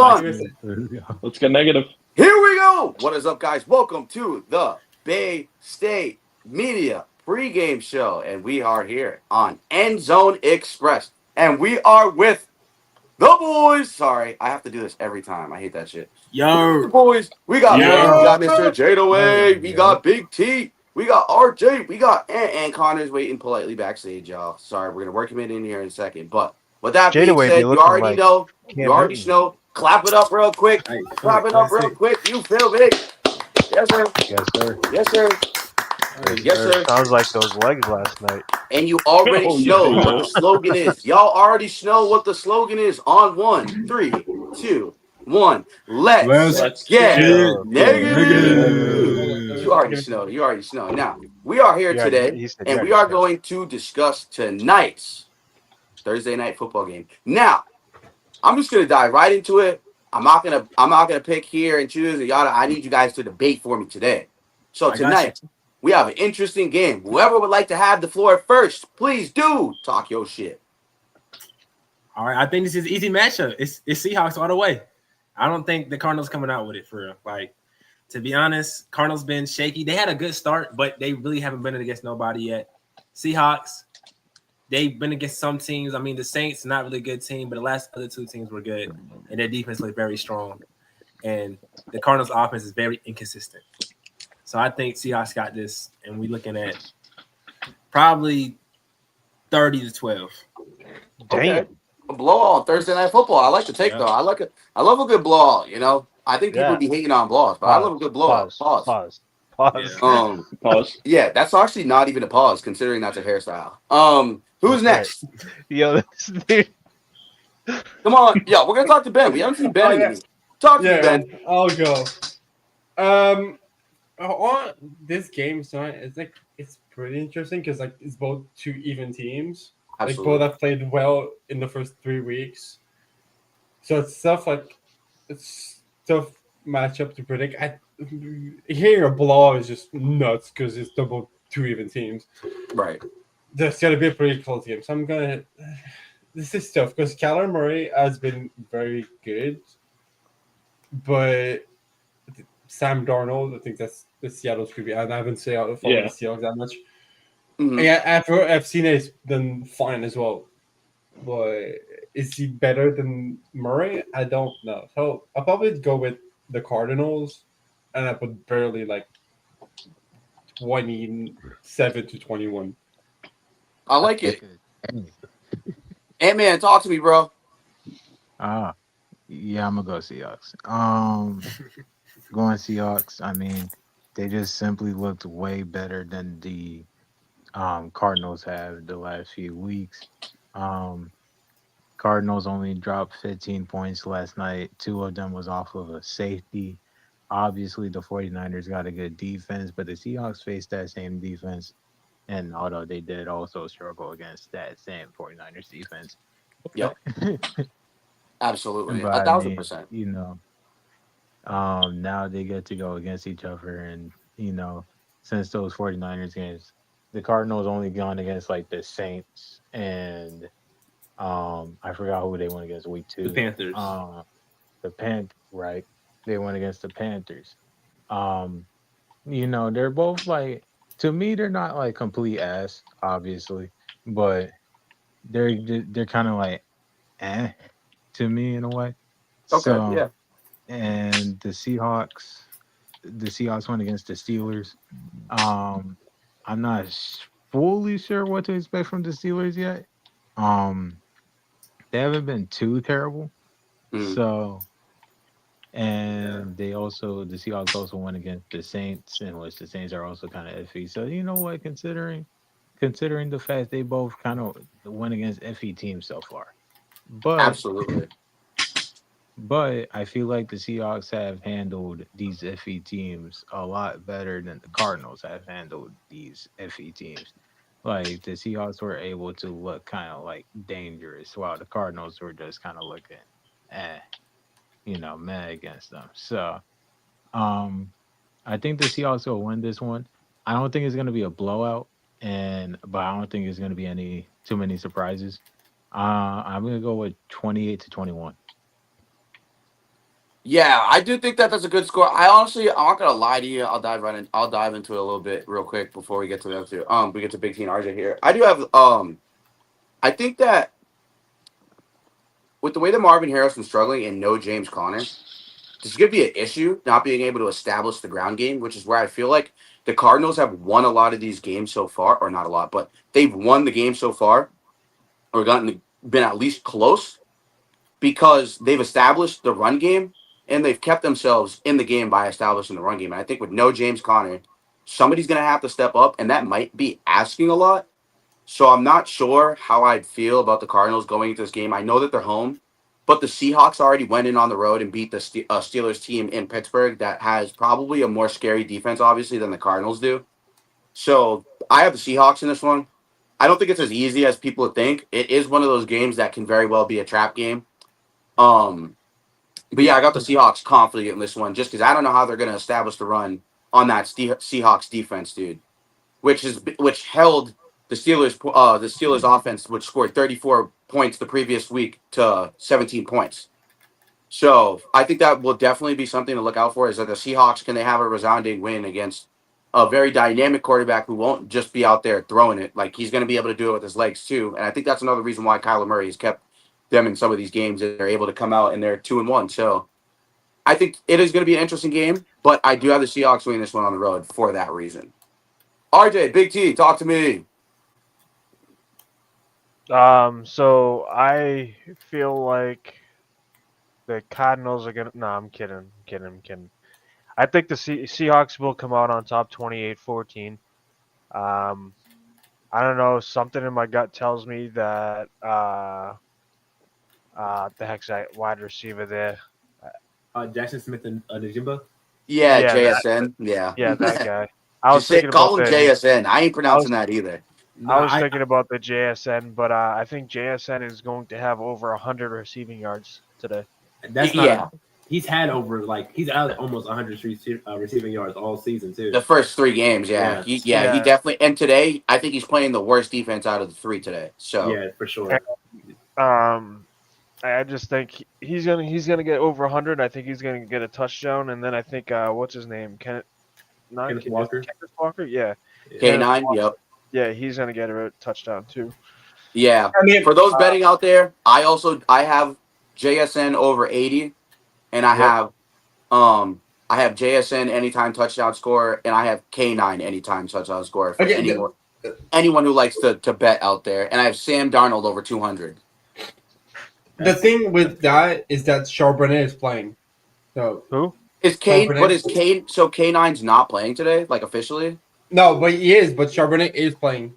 on. Let's get negative. Here we go. What is up, guys? Welcome to the Bay State Media pregame show. And we are here on End Zone Express. And we are with the boys. Sorry, I have to do this every time. I hate that shit. Yo. The boys. We got Yo. we got Mr. Jadaway. We got Big T. We got RJ. We got and Connor's waiting politely backstage, y'all. Sorry, we're gonna work him in here in a second. But with that being Jadaway be said, you looking already like know. You Cam already Newton. know. Clap it up real quick. Hey, Clap it up real quick. You feel me? Yes, sir. Yes, sir. Yes, sir. Yes, sir. Sounds like those legs last night. And you already Oh, know yeah. what the slogan is. Y'all already know what the slogan is on 1, 3, 2, 1. Let's get negative. You already know. You already know. Now, we are here today, and we are going to discuss tonight's Thursday night football game. Now, I'm just gonna dive right into it. I'm not gonna pick here and choose and yada. I need you guys to debate for me today. So tonight we have an interesting game. Whoever would like to have the floor first, please do talk your shit. All right, I think this is an easy matchup. It's Seahawks all the way. I don't think the Cardinals coming out with it for real. Like, to be honest, Cardinals been shaky. They had a good start, but they really haven't been against nobody yet. Seahawks, they've been against some teams. I mean, the Saints, not really a good team, but the last other two teams were good, and their defense looked very strong. And the Cardinals' offense is very inconsistent. So I think Seahawks got this, and we're looking at probably 30-12. Okay. A blowout on Thursday night football. I like the take though. I like it. I love a good blowout. You know, I think people be hating on blowouts, but I love a good blowout. Pause. Pause. Yeah, that's actually not even a pause, considering that's a hairstyle. Who's next? Yo, this dude. Come on. Yeah, we're gonna talk to Ben. We haven't seen Ben in a minute. Talk to me, Ben. I'll go. On this game tonight, it's pretty interesting because it's both two even teams. Absolutely. Both have played well in the first 3 weeks, so it's tough matchup to predict. Hearing a blowout is just nuts because it's double two even teams. Right. That's gonna be a pretty close game. So this is tough because Kyler Murray has been very good, but Sam Darnold, I think that's the Seattle QB, and I haven't followed the Seahawks that much. Mm-hmm. Yeah, I've seen it done fine as well, but is he better than Murray? I don't know. So I'll probably go with the Cardinals, and I put barely 27-21. I like it. Ant-Man, talk to me, bro. Yeah, I'm gonna go Seahawks. Going Seahawks. I mean, they just simply looked way better than the Cardinals have the last few weeks. Cardinals only dropped 15 points last night. 2 of them was off of a safety. Obviously, the 49ers got a good defense, but the Seahawks faced that same defense. And although they did also struggle against that same 49ers defense. Yep. Absolutely. But 1,000%. You know, now they get to go against each other. And, you know, since those 49ers games, the Cardinals only gone against the Saints and I forgot who they went against week 2. The Panthers. Right. They went against the Panthers. You know, they're both to me, they're not complete ass, obviously, but they're kind of to me in a way. Okay, So, yeah. And the Seahawks went against the Steelers. I'm not fully sure what to expect from the Steelers yet. They haven't been too terrible. So, and the Seahawks also went against the Saints, in which the Saints are also kind of iffy. So, you know what, considering the fact they both kind of went against iffy teams so far. But absolutely. But I feel like the Seahawks have handled these iffy teams a lot better than the Cardinals have handled these iffy teams. The Seahawks were able to look kind of dangerous, while the Cardinals were just kind of looking, mad against them. So, I think the Seahawks will win this one. I don't think it's going to be a blowout, but I don't think it's going to be too many surprises. I'm going to go with 28-21. Yeah, I do think that that's a good score. I'm not gonna lie to you. I'll dive into it a little bit real quick before we get to the other two. We get to Big T and RJ here. I do have I think that with the way that Marvin Harrison's struggling and no James Conner, this is gonna be an issue not being able to establish the ground game, which is where I feel like the Cardinals have won a lot of these games so far, or not a lot, but they've won the game so far, or been at least close because they've established the run game and they've kept themselves in the game by establishing the run game. And I think with no James Conner, somebody's going to have to step up, and that might be asking a lot. So I'm not sure how I'd feel about the Cardinals going into this game. I know that they're home, but the Seahawks already went in on the road and beat the Steelers team in Pittsburgh that has probably a more scary defense, obviously, than the Cardinals do. So I have the Seahawks in this one. I don't think it's as easy as people would think. It is one of those games that can very well be a trap game. But yeah, I got the Seahawks confident in this one just because I don't know how they're going to establish the run on that Seahawks defense, dude, which held the Steelers offense, which scored 34 points the previous week, to 17 points. So I think that will definitely be something to look out for. Is that the Seahawks, can they have a resounding win against a very dynamic quarterback who won't just be out there throwing it? Like, he's going to be able to do it with his legs too. And I think that's another reason why Kyler Murray has kept them in some of these games, that they're able to come out and they're 2-1. So I think it is going to be an interesting game, but I do have the Seahawks winning this one on the road for that reason. RJ, Big T, talk to me. So I feel like the Cardinals are gonna. No, I'm kidding. I think the Seahawks will come out on top, 28-14. I don't know. Something in my gut tells me that the heck's that wide receiver there? Jackson Smith and Najimba. Yeah, JSN. Yeah, that guy. I was thinking call about him JSN. I ain't pronouncing that either. I was thinking about the JSN, but I think JSN is going to have over 100 receiving yards today. That's not. He's had he's out almost 100 receiving yards all season too. The first 3 games, yeah. He definitely. And today, I think he's playing the worst defense out of the 3 today. So yeah, for sure. I just think he's gonna get over 100. I think he's gonna get a touchdown, and then I think what's his name, Kenneth Walker. Kenneth Walker, yeah. K9, yep. Yeah, he's gonna get a touchdown too. Yeah. I mean, for those betting out there, I have JSN over 80, and I have JSN anytime touchdown score, and I have K9 anytime touchdown score for anyone who likes to bet out there, and I have Sam Darnold over 200. The thing with that is that Charbonnet is playing. So who is Kane? But is Kane? So K9's not playing today, like officially? No, but he is. But Charbonnet is playing.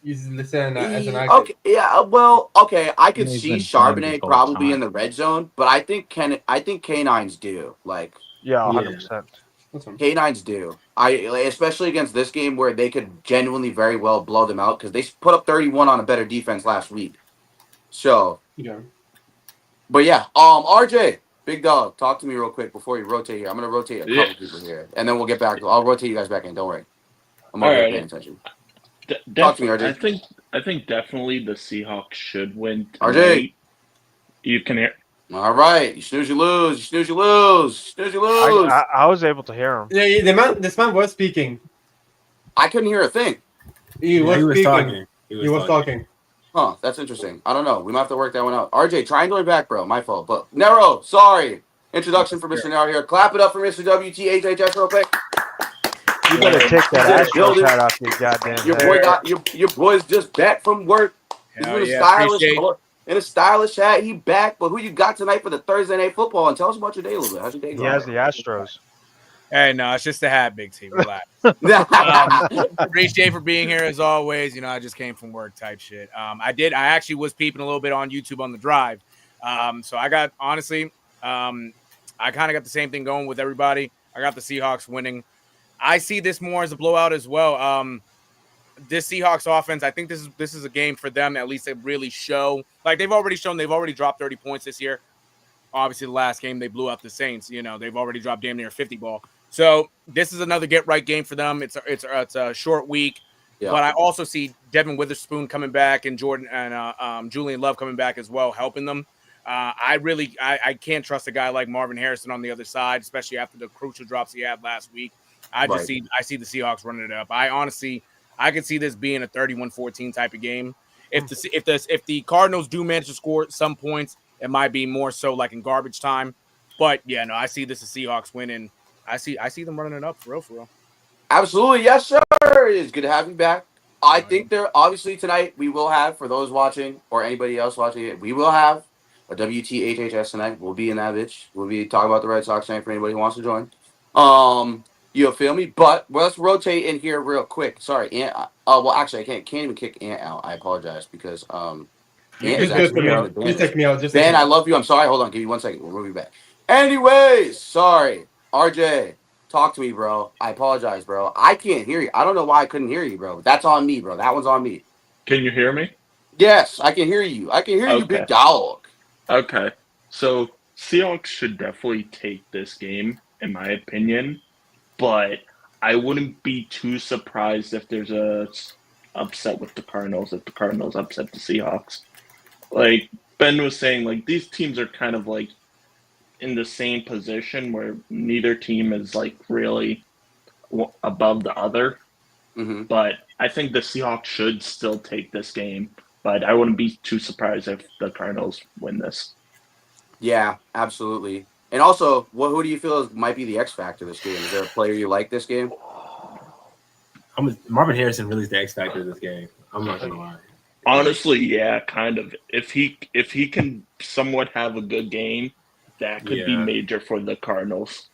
He's listening as an actor. Okay, yeah. Well, okay. I could see Charbonnet probably be in the red zone, but I think K9's due. Like, yeah, 100%. K9's due. Especially against this game where they could genuinely very well blow them out because they put up 31 on a better defense last week. So yeah. But yeah, RJ, big dog, talk to me real quick before you rotate here. I'm gonna rotate a couple people here, and then we'll get back. I'll rotate you guys back in. Don't worry, I'm already paying attention. Talk to me, RJ. I think definitely the Seahawks should win tonight. RJ, you can hear. All right, you snooze, you lose. You snooze, you lose. Snooze, you lose. I was able to hear him. Yeah, this man was speaking. I couldn't hear a thing. He was talking. He was talking. Huh, that's interesting. I don't know. We might have to work that one out. RJ, triangular back, bro. My fault. But Nero, sorry. Introduction for Mr. Nero here. Clap it up for Mr. WTHHS real quick. You better take that Astros hat off your goddamn your boy's just back from work. He's in a stylish hat. He back. But who you got tonight for the Thursday Night Football? And tell us about your day a little bit. How's your day going? He has the Astros. Hey, no, it's just a hat, Big T. Relax. Appreciate for being here as always. You know, I just came from work type shit. I actually was peeping a little bit on YouTube on the drive. So I got, honestly, I kind of got the same thing going with everybody. I got the Seahawks winning. I see this more as a blowout as well. This Seahawks offense, I think this is a game for them at least to really show. Like they've already dropped 30 points this year. Obviously, the last game they blew out the Saints. You know, they've already dropped damn near 50 ball. So this is another get-right game for them. It's a short week. Yeah. But I also see Devin Witherspoon coming back and Jordan and Julian Love coming back as well, helping them. I can't trust a guy like Marvin Harrison on the other side, especially after the crucial drops he had last week. I see the Seahawks running it up. I could see this being a 31-14 type of game. If the Cardinals do manage to score some points, it might be more so like in garbage time. But yeah, no, I see this as Seahawks winning. I see them running it up for real. Absolutely, yes, sir. It's good to have you back. I think obviously tonight we will have, for those watching or anybody else watching it, we will have a WTHHS tonight. We'll be in that bitch. We'll be talking about the Red Sox tonight for anybody who wants to join. You feel me? But let's rotate in here real quick. Sorry, Ant. Well, actually, I can't even kick Ant out. I apologize because Ant is actually on the bench. Just take me out. Ben, I love you. I'm sorry. Hold on. Give me 1 second. We'll be back. Anyways, sorry, RJ. Talk to me, bro. I apologize, bro. I can't hear you. I don't know why I couldn't hear you, bro. That's on me, bro. That one's on me. Can you hear me? Yes, I can hear you. I can hear you, big dog. Okay. So Seahawks should definitely take this game, in my opinion. But I wouldn't be too surprised if there's a upset with the Cardinals, if the Cardinals upset the Seahawks. Like Ben was saying, like these teams are kind of like in the same position where neither team is like really above the other. Mm-hmm. But I think the Seahawks should still take this game. But I wouldn't be too surprised if the Cardinals win this. Yeah, absolutely. And also, who do you feel might be the X factor this game? Is there a player you like this game? Marvin Harrison really is the X factor of this game. I'm not gonna lie. Honestly, yeah, kind of. If he can somewhat have a good game, that could be major for the Cardinals.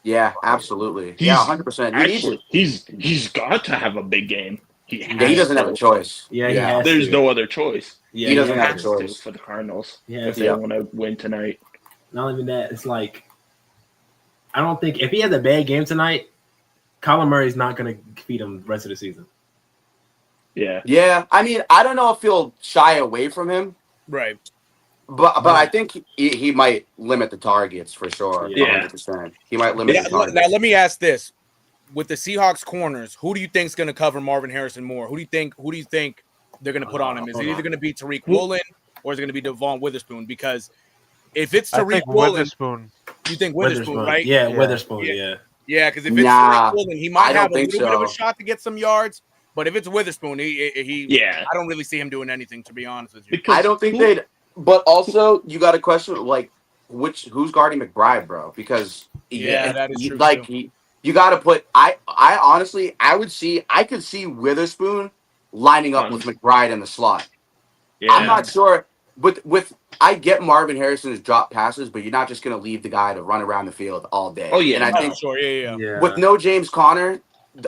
Yeah, absolutely. 100%. Actually, he's got to have a big game. He doesn't have a choice. Yeah. There's no other choice. Yeah, he doesn't have a choice for the Cardinals if they want to win tonight. Not even that. It's like I don't think if he has a bad game tonight, Kyler Murray's not going to feed him the rest of the season. Yeah. Yeah. I mean, I don't know if he'll shy away from him. Right. But I think he might limit the targets for sure. Yeah. 100%. He might limit the targets. Now, let me ask this. With the Seahawks corners, who do you think is going to cover Marvin Harrison more? Who do you think they're going to put on him? Is it either going to be Tariq Woolen or is it going to be Devon Witherspoon? Because if it's Tariq Woolen, you think Witherspoon, right? Yeah, Witherspoon, yeah. Yeah, because if it's Tariq Woolen, he might have a little bit of a shot to get some yards. But if it's Witherspoon, I don't really see him doing anything, to be honest with you. Because I don't think they'd. But also, you got to question like who's guarding McBride, bro? Because that is true. Like you got to put. I honestly, I could see Witherspoon lining up with McBride in the slot. Yeah. I'm not sure, but I get Marvin Harrison's drop passes, but you're not just going to leave the guy to run around the field all day. Oh, yeah. And I think yeah. With no James Conner,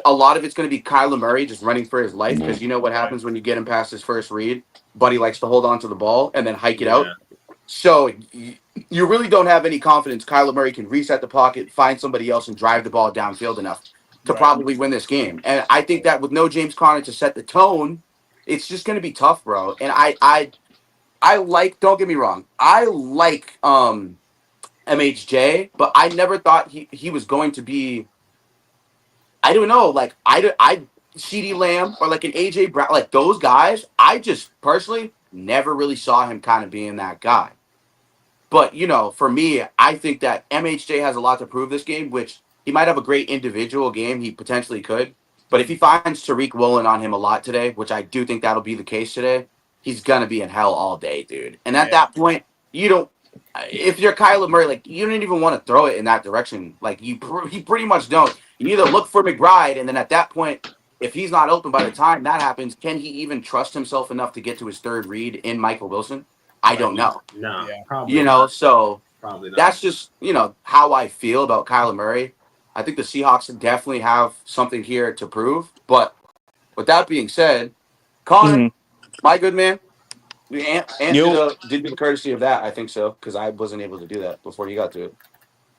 a lot of it's going to be Kyler Murray just running for his life because you know what happens when you get him past his first read. Buddy likes to hold on to the ball and then hike it out. So you really don't have any confidence Kyler Murray can reset the pocket, find somebody else, and drive the ball downfield enough to probably win this game. And I think that with no James Conner to set the tone, it's just going to be tough, bro. And I like, don't get me wrong, I like MHJ, but I never thought he was going to be, I don't know, like I CeeDee Lamb or like an AJ Brown, like those guys, I just personally never really saw him kind of being that guy. But, for me, I think that MHJ has a lot to prove this game, which he might have a great individual game. He potentially could. But if he finds Tariq Woolen on him a lot today, which I do think that'll be the case today, he's going to be in hell all day, dude. And at that point, if you're Kyler Murray, like, you don't even want to throw it in that direction. Like, you pretty much don't. You either look for McBride, and then at that point, if he's not open by the time that happens, can he even trust himself enough to get to his third read in Michael Wilson? I don't know. No, probably so probably not. That's just, how I feel about Kyler Murray. I think the Seahawks definitely have something here to prove. But with that being said, Connor, my good man, Ant did the courtesy of that. I think so, because I wasn't able to do that before you got to it.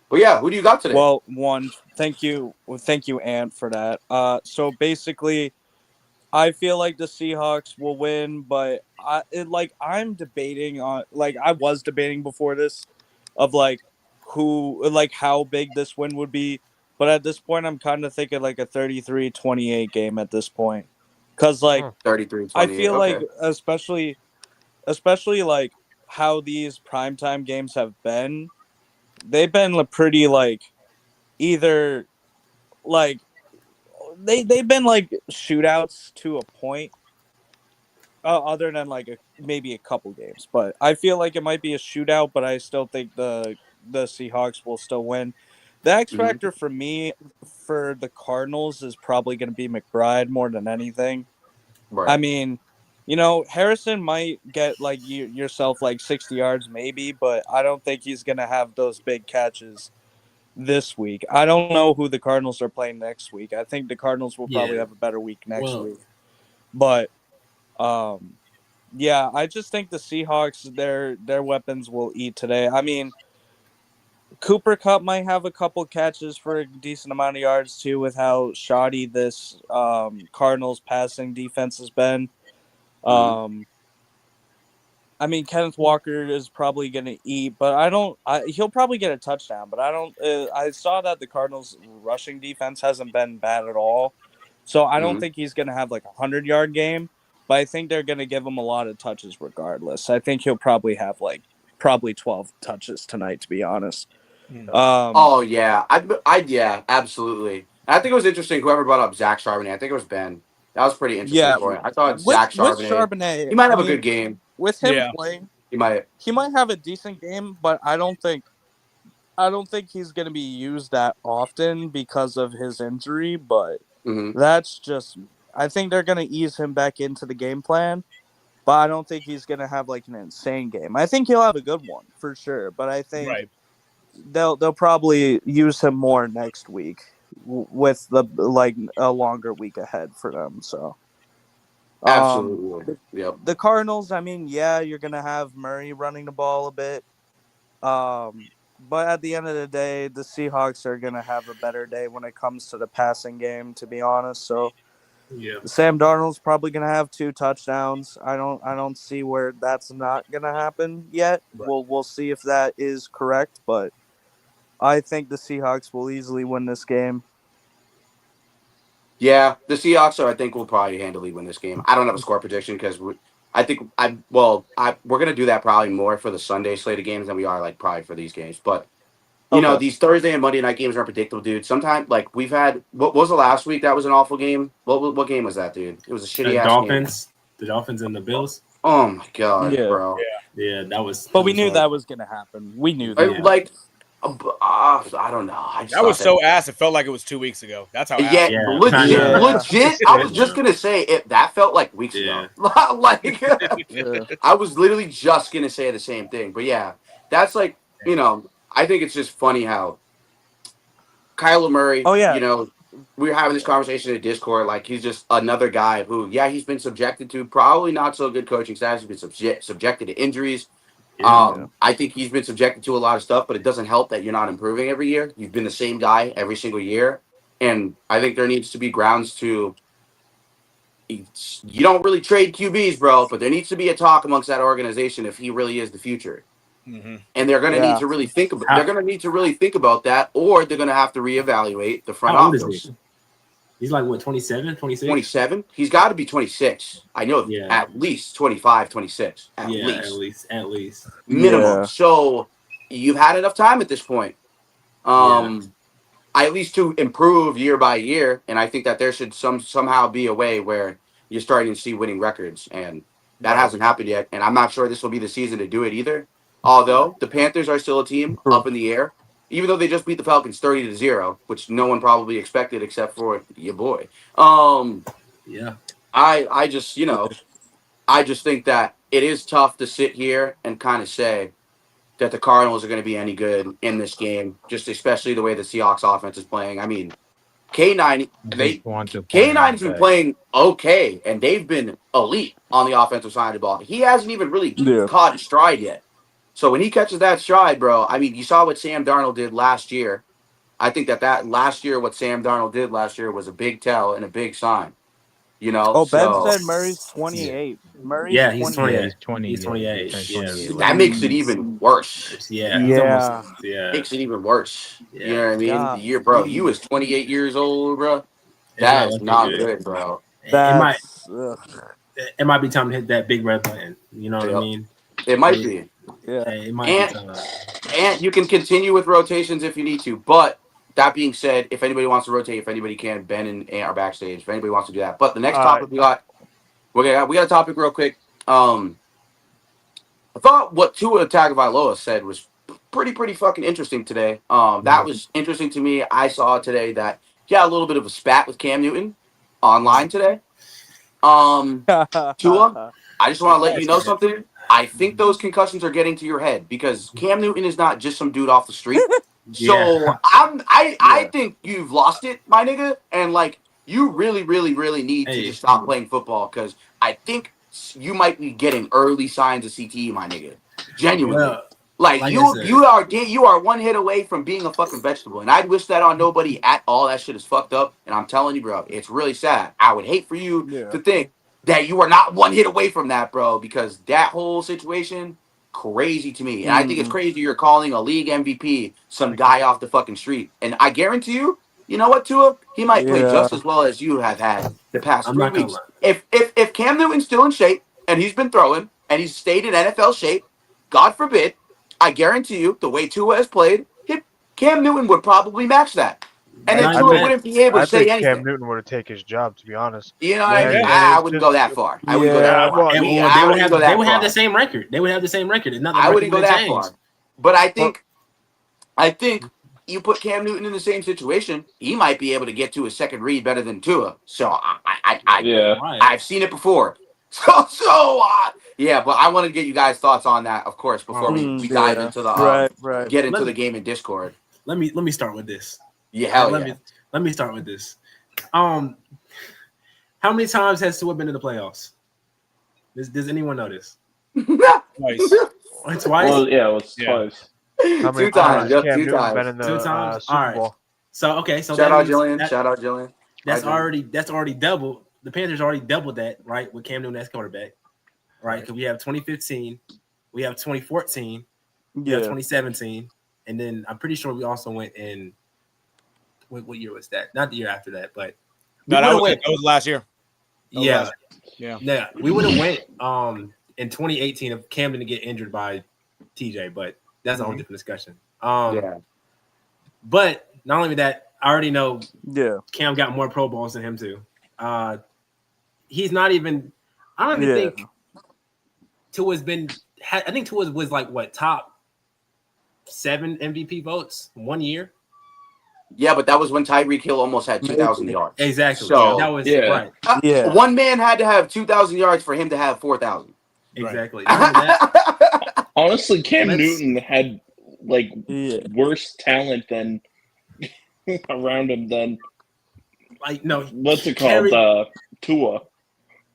But yeah, who do you got today? Well, thank you, Ant, for that. So basically, I feel like the Seahawks will win, but I'm debating on, like, I was debating before this of how big this win would be. But at this point, I'm kind of thinking like a 33-28 game at this point. Because, like, 33-28. I feel like, especially like how these primetime games have been, they've been pretty like either like they've been like shootouts to a point. Other than like maybe a couple games, but I feel like it might be a shootout. But I still think the Seahawks will still win. The X Mhm. factor for me for the Cardinals is probably going to be McBride more than anything. Right. I mean, Harrison might get like yourself like 60 yards maybe, but I don't think he's going to have those big catches this week. I don't know who the Cardinals are playing next week. I think the Cardinals will probably have a better week next week. But yeah, I just think the Seahawks their weapons will eat today. I mean, Cooper Kupp might have a couple catches for a decent amount of yards too, with how shoddy this Cardinals passing defense has been. I mean, Kenneth Walker is probably going to eat, but he'll probably get a touchdown. But I don't. I saw that the Cardinals' rushing defense hasn't been bad at all, so I don't think he's going to have like 100-yard game. But I think they're going to give him a lot of touches regardless. I think he'll probably have like 12 touches tonight, to be honest. Oh yeah, yeah, absolutely. And I think it was interesting. Whoever brought up Zach Charbonnet, I think it was Ben. That was pretty interesting for him. I thought Zach Charbonnet, he might have a good game. With him playing, he might have a decent game, but I don't think he's going to be used that often because of his injury. But that's just, I think they're going to ease him back into the game plan. But I don't think he's going to have like an insane game. I think he'll have a good one for sure. But I think they'll probably use him more next week with the like a longer week ahead for them. So. Absolutely. The Cardinals, I mean, yeah, you're going to have Murray running the ball a bit. But at the end of the day, the Seahawks are going to have a better day when it comes to the passing game, to be honest. So Sam Darnold's probably going to have 2 touchdowns. I don't see where that's not going to happen yet. Right. We'll see if that is correct, but I think the Seahawks will easily win this game. Yeah, the Seahawks I think will probably handily win this game. I don't have a score prediction because we're gonna do that probably more for the Sunday slate of games than we are like probably for these games. But you know, these Thursday and Monday night games are unpredictable, dude. Sometimes like we've had what was the last week that was an awful game? What game was that, dude? It was a shitty ass Dolphins. Game. The Dolphins and the Bills. Oh my god, bro. Yeah, that was. But we knew that was gonna happen. We knew that. Like. I don't know. That was so ass. It felt like it was 2 weeks ago. That's how. Legit. I was just gonna say that felt like weeks ago. Like I was literally just gonna say the same thing. But yeah, that's like I think it's just funny how Kyler Murray. Oh yeah. We were having this conversation in Discord. Like he's just another guy who, he's been subjected to probably not so good coaching status. He's been subjected to injuries. I think he's been subjected to a lot of stuff, but it doesn't help that you're not improving every year. You've been the same guy every single year. And I think there needs to be grounds to you don't really trade QBs, bro, but there needs to be a talk amongst that organization if he really is the future. And they're going to need to really think about that, or they're going to have to reevaluate the front office. He's like, what, 27, 26? 27? He's got to be 26. I know at least 25, 26. At least. Minimum. Yeah. So you've had enough time at this point. At least to improve year by year. And I think that there should somehow be a way where you're starting to see winning records. And that hasn't happened yet. And I'm not sure this will be the season to do it either. Although the Panthers are still a team up in the air. Even though they just beat the Falcons 30-0, which no one probably expected except for your boy. I just think that it is tough to sit here and kind of say that the Cardinals are going to be any good in this game, just especially the way the Seahawks offense is playing. I mean, K9's been playing okay, and they've been elite on the offensive side of the ball. He hasn't even really caught his stride yet. So when he catches that stride, bro, I mean, you saw what Sam Darnold did last year. I think that last year, what Sam Darnold did last year was a big tell and a big sign. Ben said Murray's 28. Murray's he's 28. He's 28. That makes it even worse. Yeah. Makes it even worse. Yeah. You know what I mean? God. The year, bro, you was 28 years old, bro. That is not good, bro. It might be time to hit that big red button. You know what I mean? It might be. Yeah. Hey, it might be time. And you can continue with rotations if you need to. But that being said, if anybody wants to rotate, if anybody can, Ben and Ant are backstage. If anybody wants to do that. But the next topic we got a topic real quick. I thought what Tua Tagovailoa said was pretty fucking interesting today. That was interesting to me. I saw today that he had a little bit of a spat with Cam Newton online today. Tua, I just want to let you know something. I think those concussions are getting to your head because Cam Newton is not just some dude off the street. So I think you've lost it, my nigga, and like you really need to just stop playing football because I think you might be getting early signs of CTE, my nigga. Genuinely. Well, like you are one hit away from being a fucking vegetable, and I'd wish that on nobody at all. That shit is fucked up, and I'm telling you, bro, it's really sad. I would hate for you to think that you are not one hit away from that, bro, because that whole situation, crazy to me. And I think it's crazy you're calling a league MVP some guy off the fucking street. And I guarantee you, you know what, Tua? He might play just as well as you have had the past 3 weeks. If Cam Newton's still in shape and he's been throwing and he's stayed in NFL shape, God forbid, I guarantee you, the way Tua has played, Cam Newton would probably match that. And then Tua wouldn't be able to say anything. Cam Newton would have taken his job, to be honest. You know what I mean? I wouldn't go that far. I wouldn't go that far. They would have the same record. They would have the same record. I wouldn't go that far. But I think you put Cam Newton in the same situation, he might be able to get to a second read better than Tua. So I've seen it before. Yeah, but I want to get you guys' thoughts on that, of course, before we dive into the get into the game in Discord. Let me start with this. Yeah, let me start with this. How many times has Tua been in the playoffs? Does anyone know this? Twice. Twice? Well, yeah, it was twice. How many 2 times. times? Yep, 2 times. Been in the, 2 times. Super All right. Bowl? So shout out Jillian. That's already double. The Panthers already doubled that, right? With Cam Newton as quarterback, right? Because we have 2015, we have 2014, we have 2017, and then I'm pretty sure we also went in. What year was that? Not the year after that, but that was last year. Yeah. We would have went in 2018 if Cam didn't get injured by TJ, but that's a whole different discussion. But not only that, I already know Cam got more Pro Bowls than him too. He's not even. I don't even think Tua's been. I think Tua was like what top 7 MVP votes 1 year. Yeah, but that was when Tyreek Hill almost had 2,000 yards. Exactly. So that was right. One man had to have 2,000 yards for him to have 4,000. Exactly. Honestly, Cam Newton had like worse talent than around him than what's it called? Tua.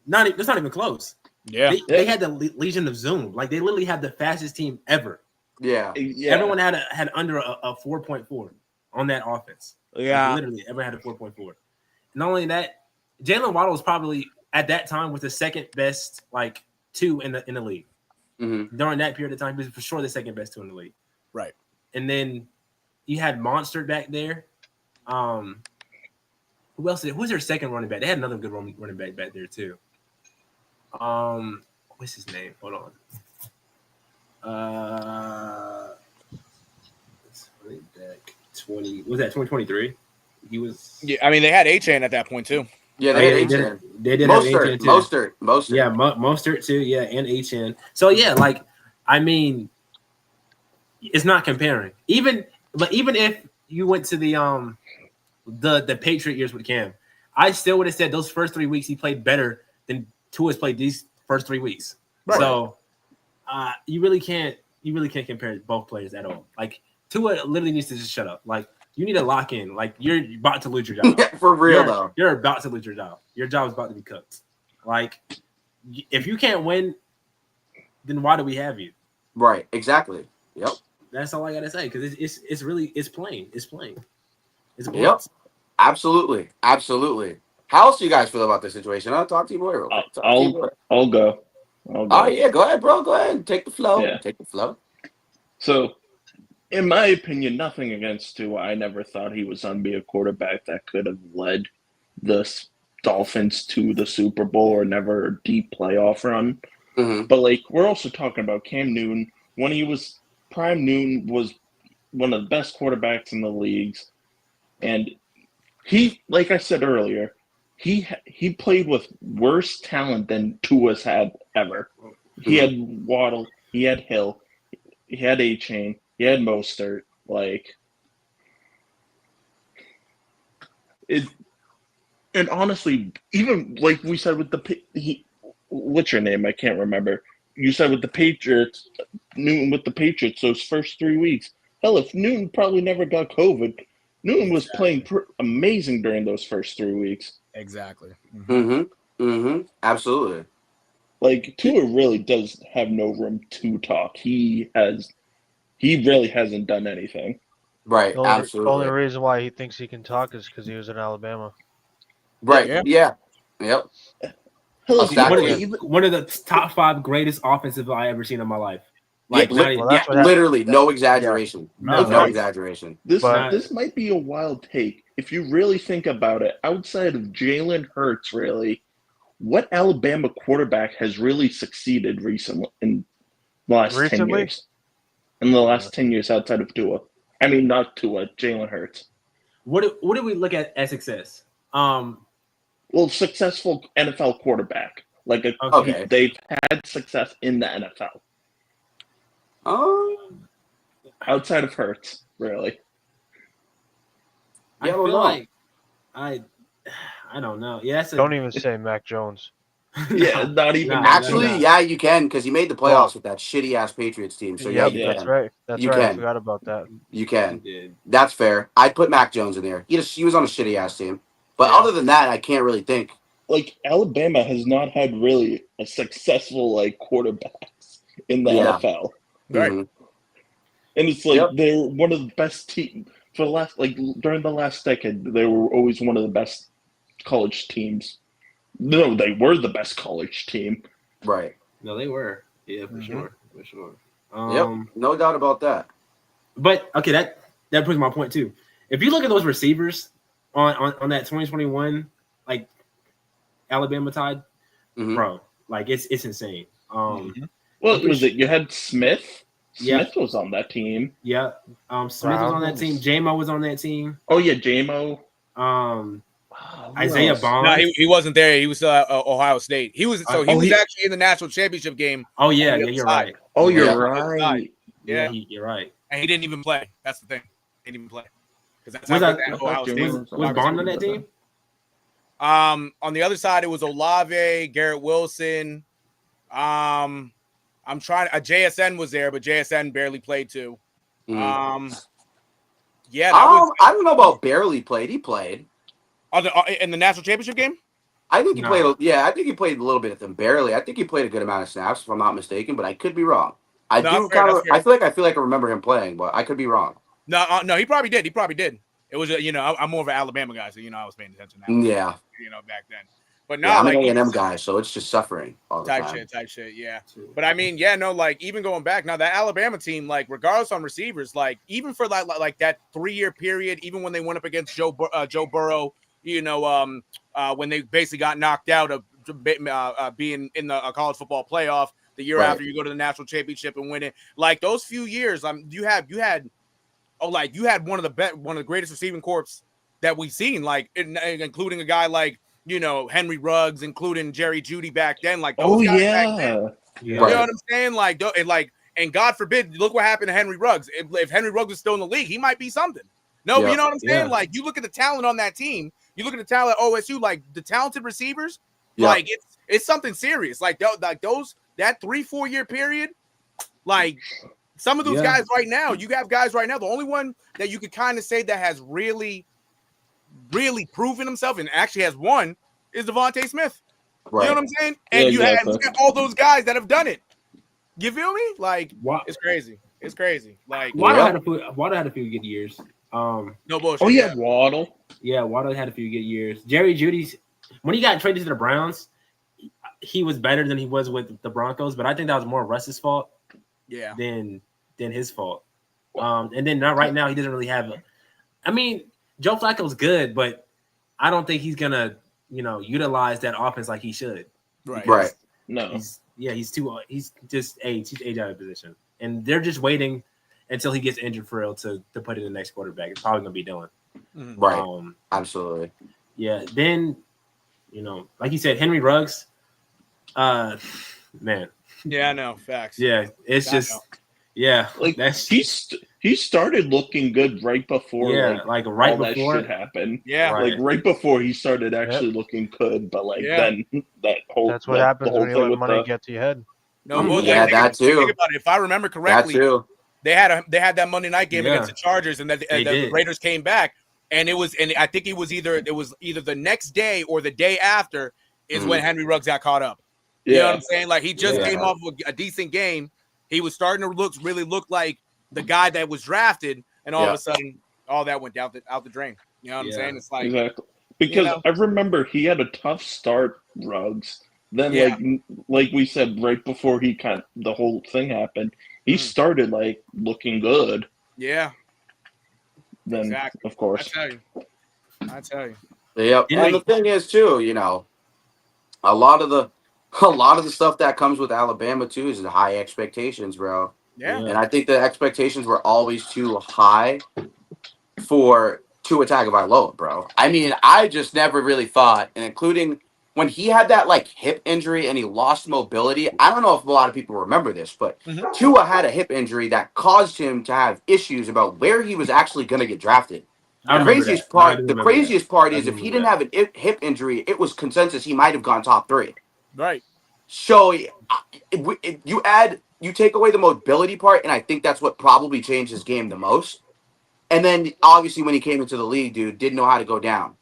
It's not even close. Yeah. They had the Legion of Zoom. Like they literally had the fastest team ever. Yeah. Everyone had under a 4.4 on that offense. Yeah. Like, literally everyone had a 4.4. Not only that, Jalen Waddle was probably at that time was the second best 2 in the league. Mm-hmm. During that period of time, he was for sure the second best 2 in the league. Right. And then you had Monster back there. Who else? Who's their second running back? They had another good running back there too. What's his name? Hold on. Running back 20. Was that 2023? He was. Yeah, I mean they had A-Chain at that point too. Yeah, they did. They did have A-Chain too. Mostert. Yeah, Mostert too. Yeah, and A-Chain. So yeah, I mean, it's not comparing. Even if you went to the Patriot years with Cam, I still would have said those first 3 weeks he played better than Tua's played these first 3 weeks. Right. So you really can't compare both players at all. Like Tua literally needs to just shut up. Like you need to lock in. Like you're about to lose your job. For real though. You're about to lose your job. Your job is about to be cooked. Like if you can't win, then why do we have you? Right. Exactly. Yep. That's all I gotta say because it's really plain. It's plain. It's plain. Yep. Absolutely. How else do you guys feel about this situation? I'll talk to you, boy. I'll go. Oh yeah, go ahead, bro. Go ahead. Take the flow. Yeah. Take the flow. So, in my opinion, nothing against Tua. I never thought he was going to be a quarterback that could have led the Dolphins to the Super Bowl or never a deep playoff run. Mm-hmm. But we're also talking about Cam Newton, when he was prime, Newton was one of the best quarterbacks in the leagues, and he, like I said earlier, he played with worse talent than Tua's had ever. He had Waddle, he had Hill, he had A-Chain, he had Mostert. Like, and honestly, even like we said with what's your name? I can't remember. You said with the Patriots, Newton with the Patriots, those first 3 weeks. Hell, if Newton probably never got COVID, Newton was playing amazing during those first 3 weeks. Exactly. Absolutely. Like, Tua really does have no room to talk. He really hasn't done anything. Right. The only reason why he thinks he can talk is because he was in Alabama. Right. Yeah. Yep. One of the top 5 greatest offensive I ever seen in my life. Like, literally, no exaggeration. Yeah. No exaggeration. This might be a wild take. If you really think about it, outside of Jalen Hurts, really, what Alabama quarterback has really succeeded recently in the last 10 years? In the last 10 years outside of Tua. I mean, not Tua, Jalen Hurts. What do we look at as success? Well, successful NFL quarterback. Like they've had success in the NFL. Outside of Hurts, really. I feel like I don't know. Yeah, don't even say Mac Jones. Yeah, not even. Actually, yeah, you can, because he made the playoffs with that shitty ass Patriots team. So yeah, you can. That's right. I forgot about that. You can. That's fair. I'd put Mac Jones in there. He was on a shitty ass team. But other than that, I can't really think. Like, Alabama has not had really a successful quarterbacks in the NFL. Right. And it's like they're one of the best teams for the last during the last decade. They were always one of the best college teams. No, they were the best college team. Right. No, they were. Yeah, for sure. For sure. Yep. No doubt about that. But okay, that proves my point too. If you look at those receivers on that 2021 Alabama Tide, bro, it's insane. Well, was it you had Smith? Smith was on that team. Yeah. Smith was on that team. J-Mo was on that team. Oh yeah, J-Mo. Isaiah Bond. No, he wasn't there. He was Ohio State. He was actually in the national championship game. Oh yeah, you're right. Oh, you're right. Yeah, you're right. And he didn't even play. That's the thing. He didn't even play because that's Ohio State. Was Bond on that team? On the other side, it was Olave, Garrett Wilson. I'm trying. JSN was there, but JSN barely played too. Yeah, I don't know about barely played. He played. In the national championship game? I think he played. Yeah, I think he played a little bit of them. Barely. I think he played a good amount of snaps, if I'm not mistaken. But I could be wrong. I feel like I remember him playing, but I could be wrong. No, he probably did. It was I'm more of an Alabama guy, so I was paying attention. Yeah. Back then. But no, I'm an A&M guy, so it's just suffering all the time. Type shit. Yeah. But I mean, even going back now, that Alabama team, regardless on receivers, even for that 3-year period, even when they went up against Joe Burrow. When they basically got knocked out of being in the college football playoff the year after you go to the national championship and win it. Those few years, you had one of the greatest receiving corps that we've seen, including a guy Henry Ruggs, including Jerry Jeudy back then. Those guys back then. You know what I'm saying? And God forbid, look what happened to Henry Ruggs. If Henry Ruggs was still in the league, he might be something. No, you know what I'm saying? You look at the talent on that team. You look at the talent at OSU, the talented receivers. It's something serious. That 3-4 year period. Some of those guys right now, you have guys right now. The only one that you could kind of say that has really, really proven himself and actually has won is Devontae Smith. Right. You know what I'm saying? And you have all those guys that have done it. You feel me? It's crazy. It's crazy. Waddle had a few good years. No bullshit. Oh yeah, Waddle. Yeah, Waddle had a few good years. Jerry Jeudy's when he got traded to the Browns, he was better than he was with the Broncos, but I think that was more Russ's fault. Yeah. Than his fault. And then right now he doesn't really have Joe Flacco's good, but I don't think he's gonna, utilize that offense like he should. Right. Right. No. He's just age. He's age out of position. and they're just waiting until he gets injured for real to put in the next quarterback. It's probably gonna be Dylan. Right. Absolutely. Yeah. Then, like you said, Henry Ruggs. Man. Yeah, I know. Facts. Yeah, it's just. Yeah, like he started looking good right before right all before that shit happened. Yeah, right before he started actually looking good, but then that's what happens when you let money get to your head. No, that too. Think about it. If I remember correctly, that too. They had that Monday night game against the Chargers, and the Raiders came back, and I think it was either the next day or the day after is when Henry Ruggs got caught up. Yeah. You know what I'm saying? Like he just came off a decent game. He was starting to really look like the guy that was drafted, and all of a sudden, all that went out the drain. You know what I'm saying? It's like exactly because I remember he had a tough start, Ruggs. Then like we said, right before the whole thing happened, he started looking good. Yeah. Then of course, I tell you. Yep. And the thing is too, a lot of the stuff that comes with Alabama too is the high expectations, bro. Yeah. And I think the expectations were always too high for Tua Tagovailoa, bro. I mean, I just never really thought, and including when he had that hip injury and he lost mobility. I don't know if a lot of people remember this, but Tua had a hip injury that caused him to have issues about where he was actually going to get drafted. The craziest part is if he didn't have a hip injury, it was consensus he might have gone top 3. Right. So you take away the mobility part, and I think that's what probably changed his game the most. And then obviously when he came into the league, dude, didn't know how to go down.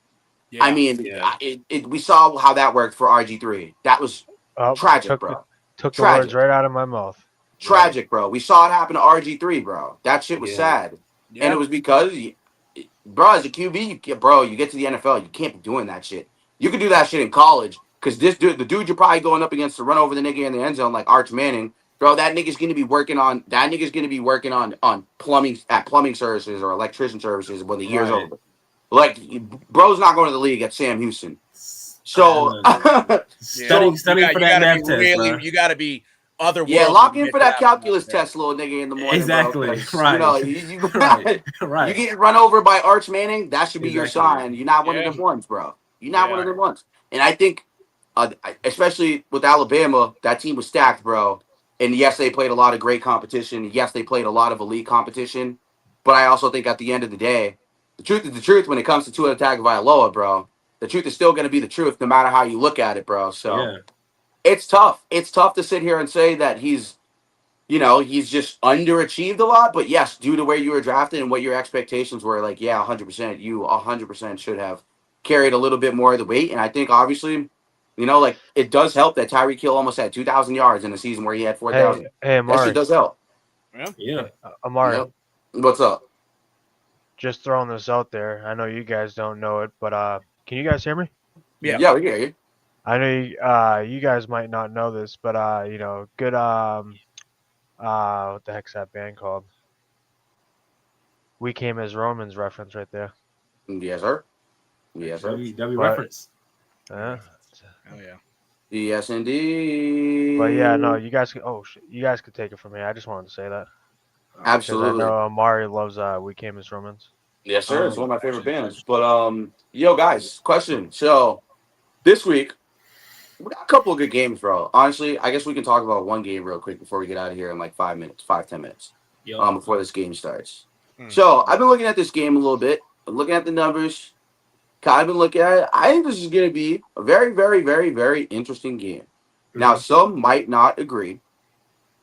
Yeah, I mean, we saw how that worked for RG3. That was tragic, bro. Took the words right out of my mouth. Tragic, bro. We saw it happen to RG3, bro. That shit was sad. Yeah. And it was because, bro, as a QB, you get to the NFL, you can't be doing that shit. You could do that shit in college because the dude you're probably going up against to run over the nigga in the end zone like Arch Manning, bro, that nigga's going to be working on plumbing services or electrician services when the year's over. Like, bro's not going to the league at Sam Houston. So, studying for that math test, you got to be otherworldly. Yeah, lock in for that calculus test, little nigga, in the morning. Exactly. Bro, right. You get run over by Arch Manning, that should be your sign. You're not one of them ones, bro. You're not one of them ones. And I think, especially with Alabama, that team was stacked, bro. And yes, they played a lot of great competition. Yes, they played a lot of elite competition. But I also think at the end of the day, the truth is the truth when it comes to Tua Tagovailoa, bro. The truth is still going to be the truth no matter how you look at it, bro. So it's tough. It's tough to sit here and say that he's just underachieved a lot. But yes, due to where you were drafted and what your expectations were, 100%, you 100% should have carried a little bit more of the weight. And I think obviously, it does help that Tyreek Hill almost had 2,000 yards in a season where he had 4,000. Hey, Amari. That shit does help. Yeah. Amari. Yep. What's up? Just throwing this out there. I know you guys don't know it, but can you guys hear me? Yeah, we hear you. I know you guys might not know this, but good what the heck's that band called? We Came as Romans reference right there. Yes, sir. Yes, sir. W reference. Oh yeah. Yes, indeed. But yeah, no, you guys could take it from me. I just wanted to say that. Absolutely. I know Amari loves We Came as Romans. Yes, sir. It's one of my favorite bands. But yo, guys, question. So this week we got a couple of good games, bro. Honestly, I guess we can talk about one game real quick before we get out of here in 10 minutes. Before this game starts. So I've been looking at this game a little bit, looking at the numbers. I've been looking at it. I think this is going to be a very, very, very, very interesting game. Now, some might not agree,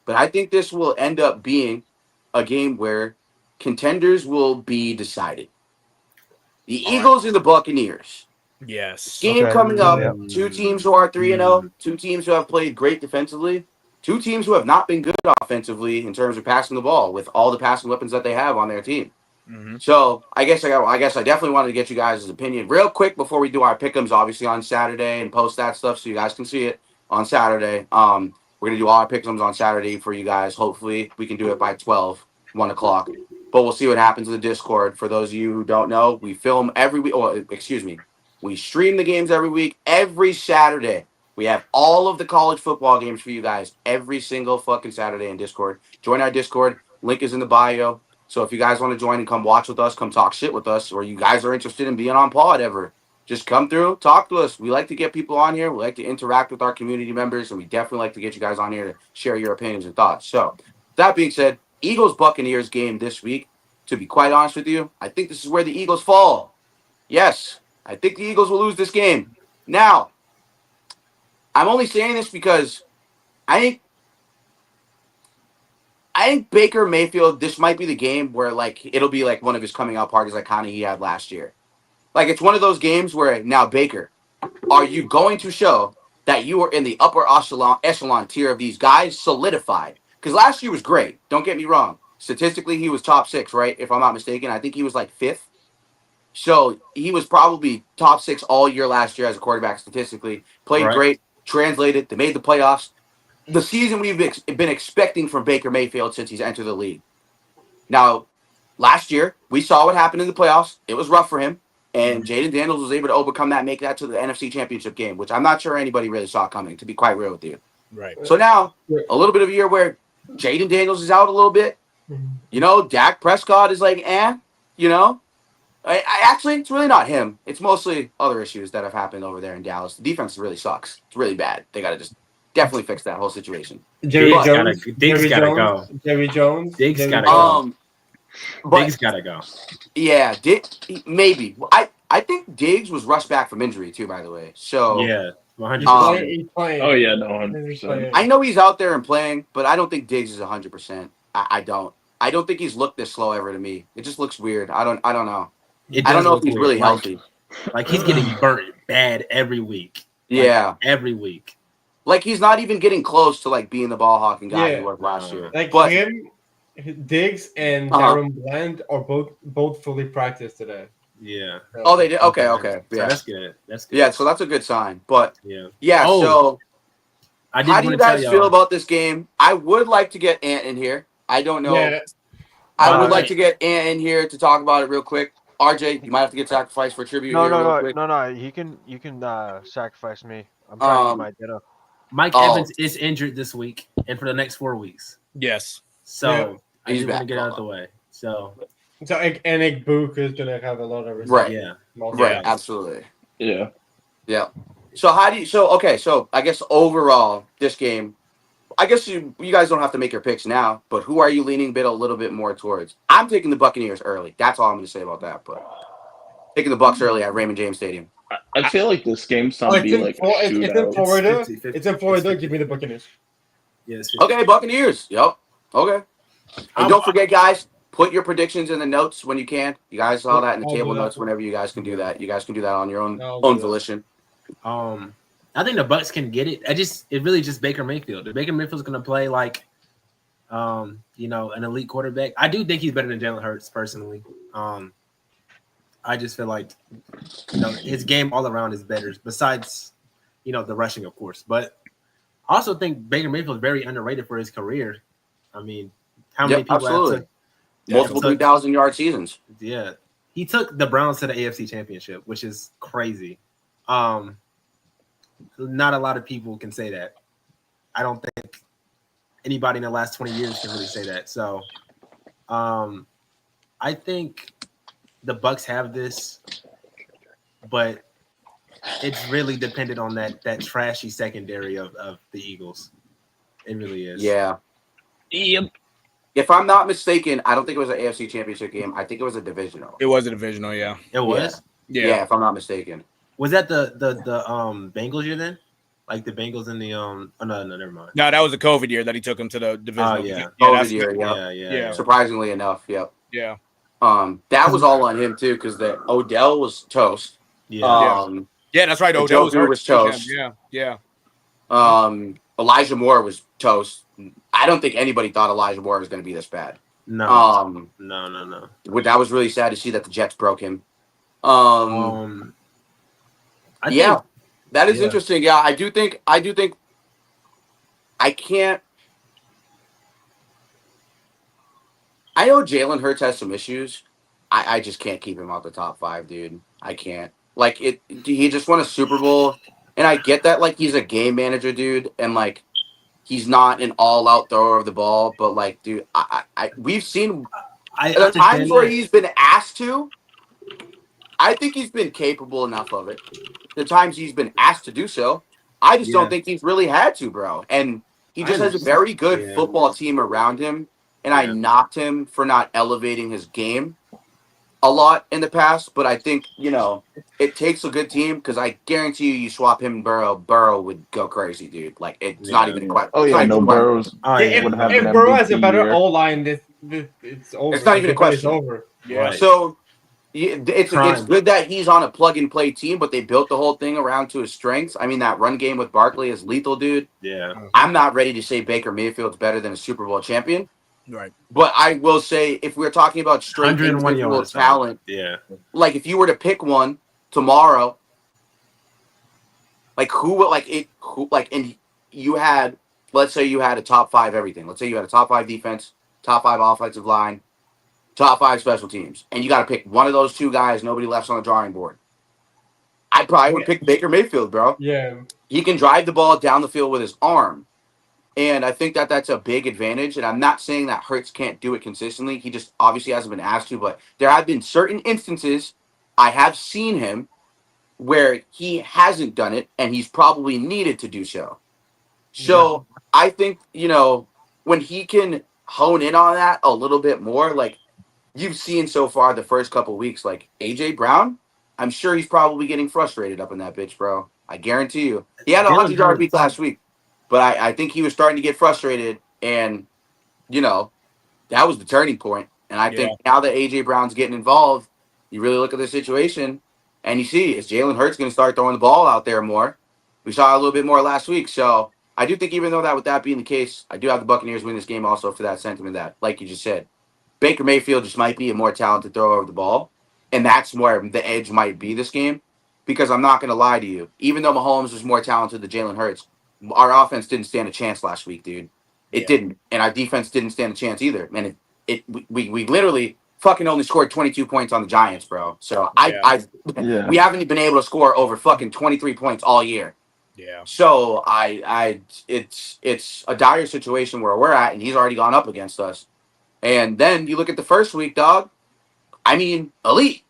but I think this will end up being a game where contenders will be decided. The Eagles and the Buccaneers. Yes. Game coming up. Two teams who are 3-0. Two teams who have played great defensively. Two teams who have not been good offensively in terms of passing the ball with all the passing weapons that they have on their team. So I guess I definitely wanted to get you guys' opinion real quick before we do our pick'ems, obviously on Saturday, and post that stuff so you guys can see it on Saturday. We're gonna do all our pick'ems on Saturday for you guys. Hopefully we can do it by 1 o'clock. But we'll see what happens in the Discord. For those of you who don't know, we film every week. We stream the games every week, every Saturday. We have all of the college football games for you guys every single fucking Saturday in Discord. Join our Discord. Link is in the bio. So if you guys want to join and come watch with us, come talk shit with us, or you guys are interested in being on pod ever, just come through, talk to us. We like to get people on here. We like to interact with our community members, and we definitely like to get you guys on here to share your opinions and thoughts. So that being said, Eagles-Buccaneers game this week, to be quite honest with you, I think this is where the Eagles fall. Yes, I think the Eagles will lose this game. Now, I'm only saying this because I think Baker Mayfield, this might be the game where, like, it'll be like one of his coming out parties like kind of he had last year. Like, it's one of those games where, now, Baker, are you going to show that you are in the upper echelon tier of these guys solidified? Because last year was great. Don't get me wrong. Statistically, he was top 6, right? If I'm not mistaken. I think he was like 5th. So he was probably top 6 all year last year as a quarterback statistically. Played great, translated. They made the playoffs. The season we've been expecting from Baker Mayfield since he's entered the league. Now, last year, we saw what happened in the playoffs. It was rough for him. And Jaden Daniels was able to overcome that, make that to the NFC Championship game, which I'm not sure anybody really saw coming, to be quite real with you. Right. So now, a little bit of a year where Jaden Daniels is out a little bit. You know, Dak Prescott is like, you know. I actually, it's really not him. It's mostly other issues that have happened over there in Dallas. The defense really sucks. It's really bad. They got to just definitely fix that whole situation. Diggs gotta go. Jerry Jones. Diggs gotta go. Diggs gotta go. Yeah, maybe. I think Diggs was rushed back from injury too, by the way. So yeah, 100%. He's playing. Oh yeah, no, 100%. I know he's out there and playing, but I don't think Diggs is 100%. I don't. I don't think he's looked this slow ever to me. It just looks weird. I don't know. I don't know if he's really healthy. Like he's getting burnt bad every week. Yeah, every week. Like he's not even getting close to like being the ball hawking guy he was last year. Like him, Diggs and Darren Bland are both fully practiced today. Yeah. Oh, they did. Okay. Yeah, so that's good. That's good. Yeah, so that's a good sign. But yeah. So how do you guys feel about this game? I would like to get Ant in here. I don't know. Yeah. I would like to get Ant in here to talk about it real quick. RJ, you might have to get sacrificed for tribute. No. You can sacrifice me. I'm trying to get my ditto. Mike Evans is injured this week and for the next 4 weeks. Yes. So I just want to get out of the way. So Nick Book is gonna have a lot of respect. Right. Yeah. Right. Absolutely. Yeah. Yeah. So how do you? So I guess overall this game. I guess you guys don't have to make your picks now, but who are you leaning a little bit more towards? I'm taking the Buccaneers early. That's all I'm going to say about that. But taking the Bucs early at Raymond James Stadium. I feel like this game's going to be like a shootout. It's in Florida. It's in Florida. Give me the Buccaneers. Yes. Okay, Buccaneers. Yep. Okay. And don't forget, guys, put your predictions in the notes when you can. You guys saw that in the table notes whenever you guys can do that. You guys can do that on your own volition. I think the Bucs can get it. It really just Baker Mayfield. If Baker Mayfield's going to play like, an elite quarterback, I do think he's better than Jalen Hurts personally. I just feel like, his game all around is better. Besides, the rushing, of course. But I also think Baker Mayfield is very underrated for his career. I mean, how many people have multiple 3,000-yard seasons? Yeah, he took the Browns to the AFC Championship, which is crazy. Not a lot of people can say that. I don't think anybody in the last 20 years can really say that. So I think the Bucs have this, but it's really dependent on that trashy secondary of the Eagles. It really is. Yeah. Yep. If I'm not mistaken, I don't think it was an AFC Championship game. I think it was a divisional. It was a divisional, yeah. It was? Yeah, if I'm not mistaken. Was that the Bengals year then? Like the Bengals in the no, never mind. No, that was the COVID year that he took him to the divisional. Oh yeah, COVID year. Yeah. Surprisingly enough, yep. Yeah. That was all on him too because the Odell was toast. Yeah. Yeah, that's right. Odell was toast. Yeah. Elijah Moore was toast. I don't think anybody thought Elijah Moore was going to be this bad. No. No. That was really sad to see that the Jets broke him. That is interesting. Yeah, I do think I can't. I know Jalen Hurts has some issues. I just can't keep him out the top 5, dude. I can't. Like he just won a Super Bowl. And I get that, like, he's a game manager, dude, and like he's not an all-out thrower of the ball. But like, dude, we've seen the times where he's been asked to. I think he's been capable enough of it. The times he's been asked to do so, I just don't think he's really had to, bro. And he just has a very good football team around him. And I knocked him for not elevating his game a lot in the past. But I think, it takes a good team because I guarantee you swap him and Burrow would go crazy, dude. Like, it's not even a question. Oh, yeah, no, Burrow's. If Burrow has a better O-line, it's over. It's not even a question. It's over. Yeah. Right. So it's good that he's on a plug-and-play team, but they built the whole thing around to his strengths. I mean, that run game with Barkley is lethal, dude. Yeah. I'm not ready to say Baker Mayfield's better than a Super Bowl champion. Right. But I will say, if we're talking about straight individual talent, like if you were to pick one tomorrow, like and you had, let's say you had a top 5 everything. Let's say you had a top 5 defense, top 5 offensive line, top 5 special teams, and you got to pick one of those 2 guys. Nobody left's on the drawing board. I probably would pick Baker Mayfield, bro. Yeah, he can drive the ball down the field with his arm. And I think that that's a big advantage. And I'm not saying that Hurts can't do it consistently. He just obviously hasn't been asked to. But there have been certain instances I have seen him where he hasn't done it, and he's probably needed to do so. So I think, when he can hone in on that a little bit more, like you've seen so far the first couple weeks, like A.J. Brown, I'm sure he's probably getting frustrated up in that bitch, bro. I guarantee you. He had a 100-yard week last week. But I think he was starting to get frustrated, and, that was the turning point. And I think now that A.J. Brown's getting involved, you really look at the situation, and you see, is Jalen Hurts going to start throwing the ball out there more? We saw a little bit more last week. So I do think even though with that being the case, I do have the Buccaneers win this game also for that sentiment that, like you just said, Baker Mayfield just might be a more talented thrower of the ball, and that's where the edge might be this game. Because I'm not going to lie to you, even though Mahomes was more talented than Jalen Hurts, our offense didn't stand a chance last week, dude. It didn't. And our defense didn't stand a chance either. And we literally fucking only scored 22 points on the Giants, bro. So we haven't been able to score over fucking 23 points all year. Yeah. So it's a dire situation where we're at, and he's already gone up against us. And then you look at the first week, dog. I mean, elite.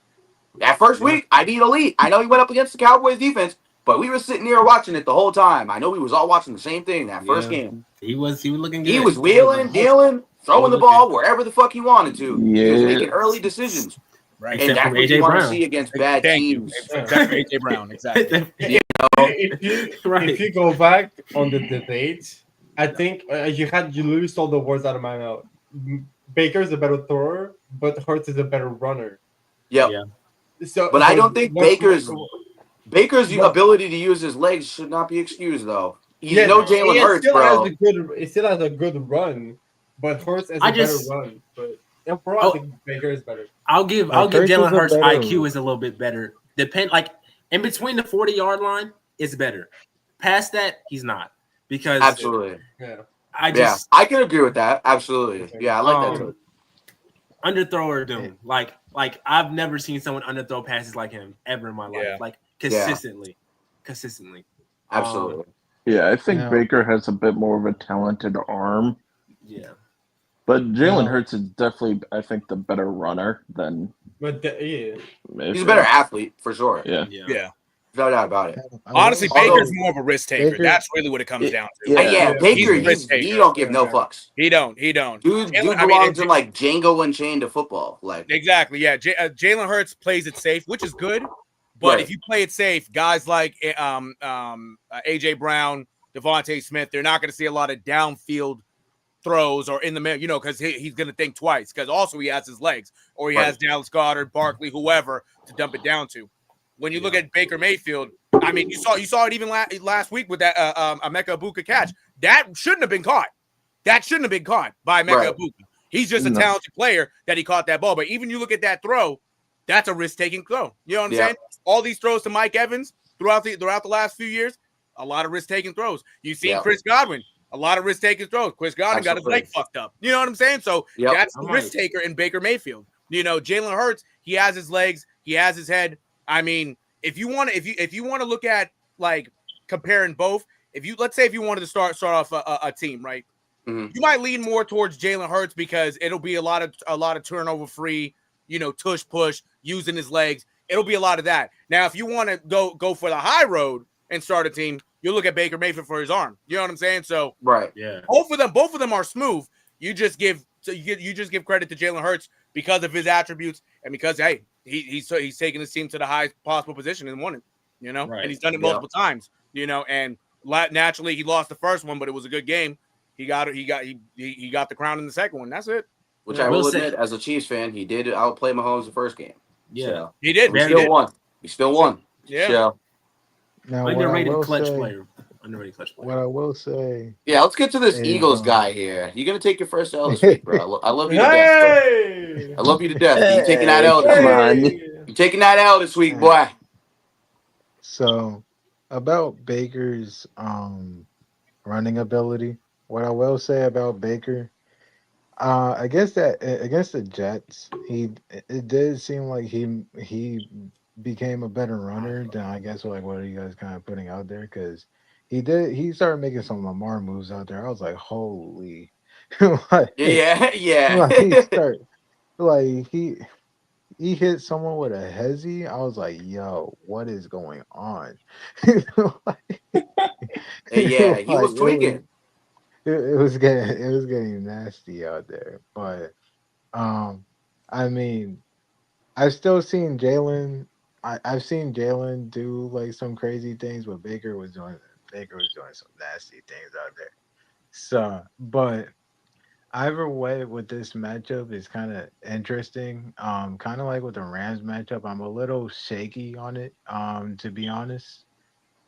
That first week, elite. I know he went up against the Cowboys defense, but we were sitting here watching it the whole time. I know we was all watching the same thing that first game. He was looking good. He was wheeling, dealing, throwing the ball wherever the fuck he wanted to. Yeah. He was making early decisions. Right. And that's what you want to see against bad teams. Exactly, A.J. Brown. Exactly. If you go back on the debate, I think you literally stole the words out of my mouth. Baker's a better thrower, but Hurts is a better runner. Yep. Yeah. But I don't think Baker's ability to use his legs should not be excused, though. He's no Jalen Hurts, bro. It still has a good run, but Hurts has a better run. But overall, I think Baker is better. I'll give Jalen Hurts IQ is a little bit better. In between the 40-yard line, it's better. Past that, he's not. Because absolutely. I can agree with that. Absolutely. Yeah, I like that too. Underthrower doom. Like I've never seen someone underthrow passes like him ever in my life. Yeah. Like consistently. Absolutely. I think Baker has a bit more of a talented arm. Yeah. But Jalen Hurts is definitely, I think, the better runner than. He's a better athlete for sure. Yeah. No doubt about it. Honestly, Baker's more of a risk taker. That's really what it comes down to. Baker, he don't give no fucks. He don't. Dude belongs in like Django Unchained to football. Like exactly, yeah. Jalen Hurts plays it safe, which is good. But if you play it safe, guys like A.J. Brown, Devontae Smith, they're not going to see a lot of downfield throws or in the middle, because he's going to think twice. Because also he has his legs, or he has Dallas Goedert, Barkley, whoever to dump it down to. When you look at Baker Mayfield, I mean, you saw it even last week with that Emeka Ibuka catch. That shouldn't have been caught. That shouldn't have been caught by Emeka Ibuka. He's just a talented player that he caught that ball. But even you look at that throw, that's a risk-taking throw. You know what I'm saying? All these throws to Mike Evans throughout the last few years, a lot of risk-taking throws. You've seen Chris Godwin, a lot of risk-taking throws. Chris Godwin got his leg fucked up. You know what I'm saying? So that's the risk-taker in Baker Mayfield. Jalen Hurts, he has his legs, he has his head. I mean, if you want to look at like comparing both, let's say if you wanted to start off a team, right? You might lean more towards Jalen Hurts because it'll be a lot of turnover free, tush push, using his legs. It'll be a lot of that. Now, if you want to go for the high road and start a team, you look at Baker Mayfield for his arm. You know what I'm saying? So right, yeah, both of them are smooth. You just give credit to Jalen Hurts because of his attributes and because he's taken his team to the highest possible position and won it. right. And he's done it multiple times. And naturally he lost the first one, but it was a good game. He got the crown in the second one. That's it. Which I will admit, as a Chiefs fan, he did outplay Mahomes the first game. Yeah, so, he did. He still won. He still won. Yeah. So, now, underrated clutch player. Underrated clutch player. What I will say. Yeah, let's get to this Eagles guy here. You're gonna take your first L this week, bro. I love you to death, bro. I love you to death. But you taking that L this week. You taking that L this week, boy. So, about Baker's running ability, what I will say about Baker, against the Jets, it did seem like he became a better runner than I guess what are you guys kind of putting out there, because he started making some Lamar moves out there. I was like, holy, yeah. Like he hit someone with a hezzy. I was like, yo, what is going on? Yeah, he was tweaking. It was getting nasty out there. But I mean, I've still seen Jalen. I've seen Jalen do like some crazy things, but Baker was doing some nasty things out there. So, but either way, with this matchup is kind of interesting. Kind of like with the Rams matchup, I'm a little shaky on it. To be honest,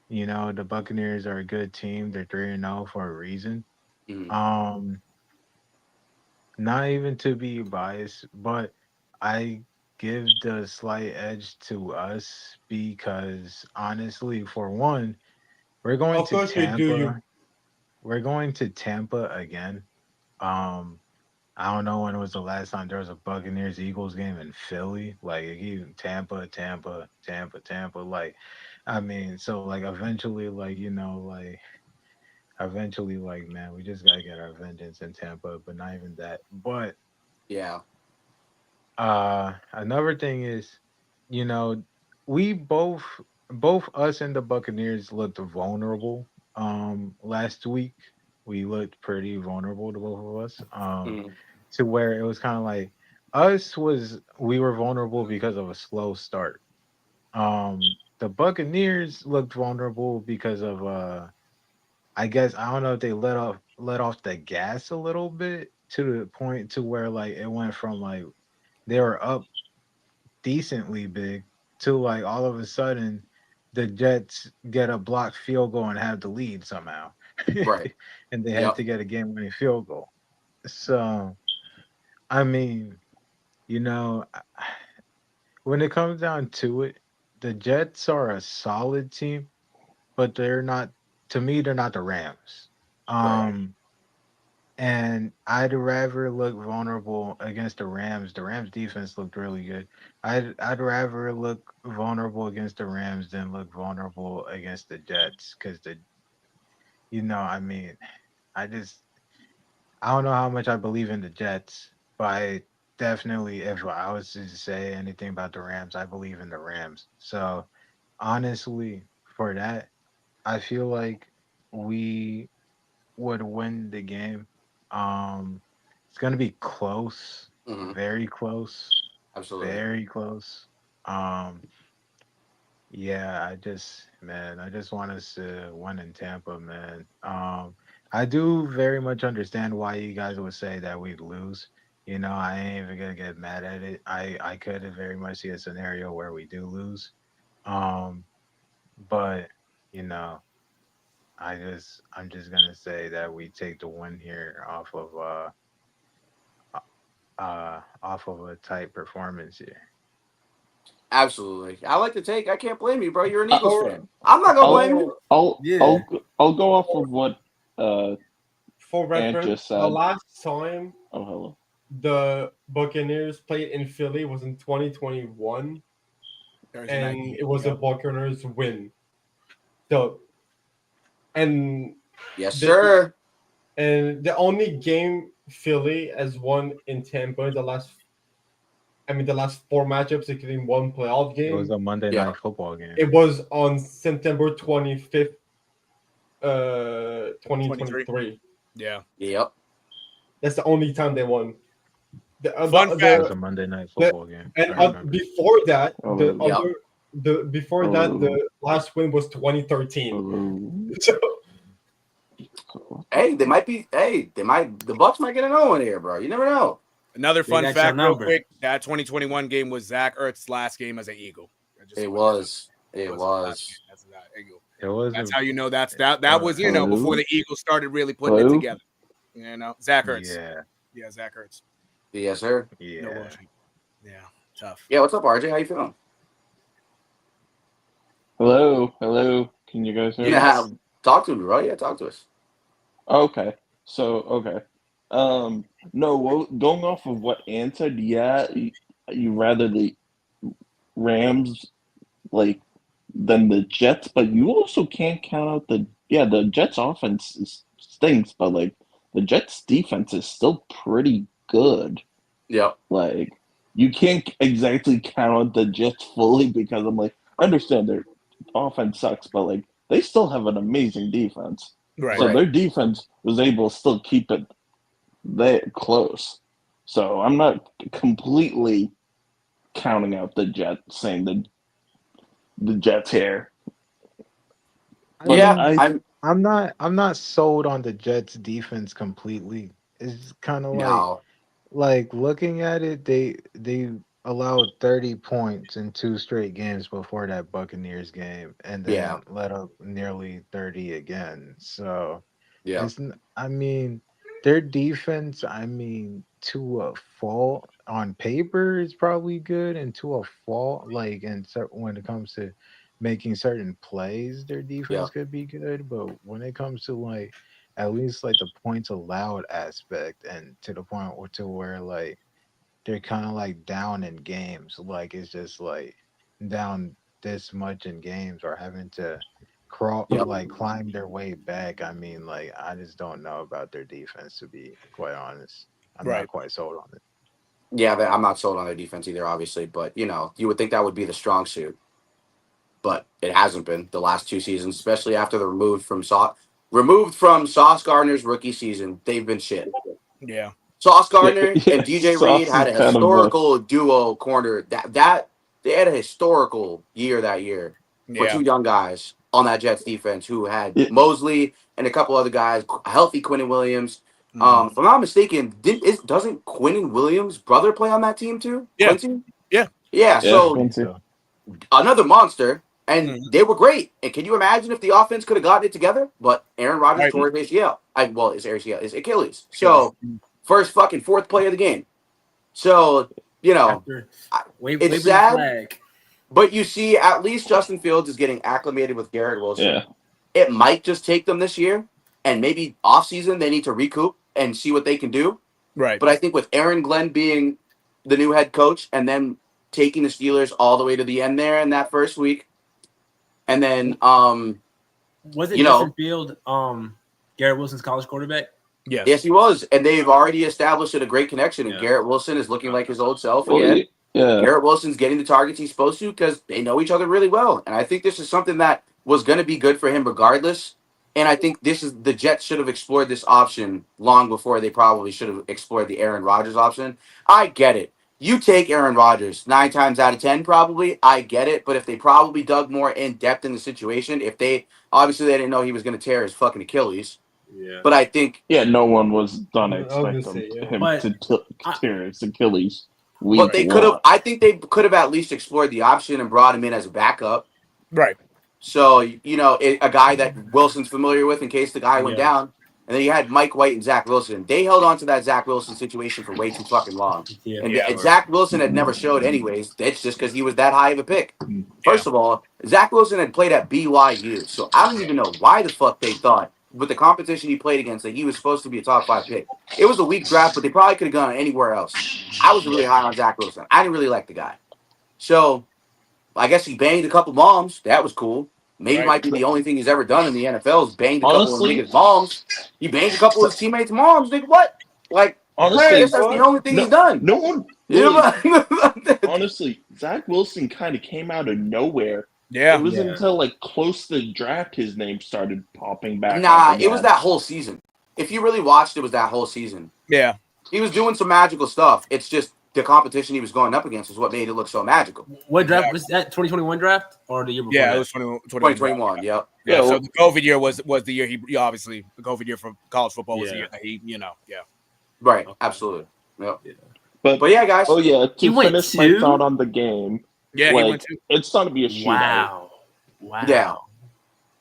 the Buccaneers are a good team. They're 3-0 for a reason. Mm-hmm. Not even to be biased, but I give the slight edge to us because honestly, for one, we're going to Tampa. We're going to Tampa again. I don't know when was the last time there was a Buccaneers Eagles game in Philly. Like even Tampa. Like, I mean, so like eventually, man, we just gotta get our vengeance in Tampa, but not even that. But yeah. Another thing is, we both us and the Buccaneers looked vulnerable. Last week we looked pretty vulnerable, to both of us. To where it was kind of like we were vulnerable because of a slow start. The Buccaneers looked vulnerable because of I guess I don't know if they let off the gas a little bit to the point to where like it went from like they were up decently big to like all of a sudden the Jets get a blocked field goal and have the lead somehow. Right. And they had to get a game winning field goal. So I mean, when it comes down to it, the Jets are a solid team, but they're not, to me, they're not the Rams. And I'd rather look vulnerable against the Rams. The Rams defense looked really good. I'd rather look vulnerable against the Rams than look vulnerable against the Jets because I mean, I don't know how much I believe in the Jets, but I definitely, if I was to say anything about the Rams, I believe in the Rams. So honestly, for that, I feel like we would win the game. It's gonna be close, very close, absolutely, very close. Yeah, I just want us to win in Tampa, man. I do very much understand why you guys would say that we'd lose. I ain't even gonna get mad at it. I could very much see a scenario where we do lose. But I'm just gonna say that we take the win here off of a tight performance here. Absolutely. I like the take. I can't blame you, bro. You're an Eagles fan. I'm not gonna blame you. I'll go off of what for reference, just said. The last time hello. The Buccaneers played in Philly was in 2021. And it was a Buccaneers win. So And yes, sir. And the only game Philly has won in Tampa the last 4 matchups, including one playoff game. It was a Monday night football game. It was on September 25th, 2023. Yeah. Yep. That's the only time they won. It was a Monday night football game. And before that, the last win was 2013. So, hey, the Bucs might get another one here, bro. You never know. Another fun fact, real quick: that 2021 game was Zach Ertz's last game as an Eagle. It was. That's how you know that was before the Eagles started really putting it together. You know, Zach Ertz. Yeah, Zach Ertz. Yes, sir. Yeah. No, tough. Yeah, what's up, RJ? How you feeling? Hello. Can you guys hear me? Talk to me, bro. Yeah, talk to us. Okay. No, going off of what Ann said, you rather the Rams than the Jets, but you also can't count out the Jets offense stinks, but the Jets defense is still pretty good. Yeah. You can't exactly count out the Jets fully because I understand their offense sucks, but they still have an amazing defense. Right. So their defense was able to still keep it close. So I'm not completely counting out the Jets, saying the Jets here. I'm not sold on the Jets defense completely. It's kind of like looking at it, they allowed 30 points in 2 straight games before that Buccaneers game, and then let up nearly 30 again. So their defense, to a fault on paper is probably good, and to a fault, when it comes to making certain plays, their defense could be good. But when it comes to at least the points allowed aspect, and to the point where they're kind of down in games, it's just down this much in games, or having to climb their way back. I just don't know about their defense, to be quite honest. I'm not quite sold on it. Yeah, I'm not sold on their defense either, obviously. But you would think that would be the strong suit, but it hasn't been the last 2 seasons, especially after the removed from Sauce Gardner's rookie season. They've been shit. Yeah. Sauce Gardner and DJ Reed had a historical duo corner. That they had a historical year that year for 2 young guys on that Jets defense who had Mosley and a couple other guys, a healthy Quinnen Williams. If I'm not mistaken, doesn't Quinnen Williams' brother play on that team too? Yeah. Quincy? Yeah. Yeah. So another monster, and they were great. And can you imagine if the offense could have gotten it together? But Aaron Rodgers tore his ACL. It's Achilles. So fourth play of the game. So it's sad. But you see, at least Justin Fields is getting acclimated with Garrett Wilson. Yeah. It might just take them this year, and maybe offseason they need to recoup and see what they can do. Right. But I think with Aaron Glenn being the new head coach and then taking the Steelers all the way to the end there in that first week, and then was it Justin Field, Garrett Wilson's college quarterback? Yes, he was, and they've already established a great connection. And Garrett Wilson is looking like his old self again. Garrett Wilson's getting the targets he's supposed to because they know each other really well. And I think this is something that was going to be good for him regardless. And I think the Jets should have explored this option long before they probably should have explored the Aaron Rodgers option. I get it. You take Aaron Rodgers 9 times out of 10, probably. I get it. But if they probably dug more in depth in the situation, obviously they didn't know he was going to tear his fucking Achilles. Yeah. But I think no one was done expecting him to tear his Achilles. But they could have. I think they could have at least explored the option and brought him in as a backup. Right. So a guy that Wilson's familiar with in case the guy went down. And then you had Mike White and Zach Wilson. They held on to that Zach Wilson situation for way too fucking long. And Zach Wilson had never showed anyways. That's just because he was that high of a pick. First of all, Zach Wilson had played at BYU. So I don't even know why the fuck they thought with the competition he played against that he was supposed to be a top 5 pick. It was a weak draft, but they probably could have gone anywhere else. I was really high on Zach Wilson. I didn't really like the guy. So I guess he banged a couple moms. That was cool. maybe might be the only thing he's ever done in the NFL is banged a couple of niggas' moms. He banged a couple of his teammates' moms. Nigga, what? Like, honestly, I guess that's the only thing he's done. No one really, honestly, Zach Wilson kind of came out of nowhere. Yeah. It wasn't until like close to the draft his name started popping back. Nah, it was that whole season. If you really watched, it was that whole season. Yeah. He was doing some magical stuff. It's just the competition he was going up against is what made it look so magical. What draft was that? 2021 draft or the year before? Yeah, it was 2021. Yep. Yeah. So the COVID year was the year he obviously the COVID year for college football was the year that he Right. Okay. Absolutely. Yep. Yeah. But yeah, guys. Oh yeah. To finish my thought on the game. Yeah, like, he went to. It's going to be a shootout. Wow. Yeah.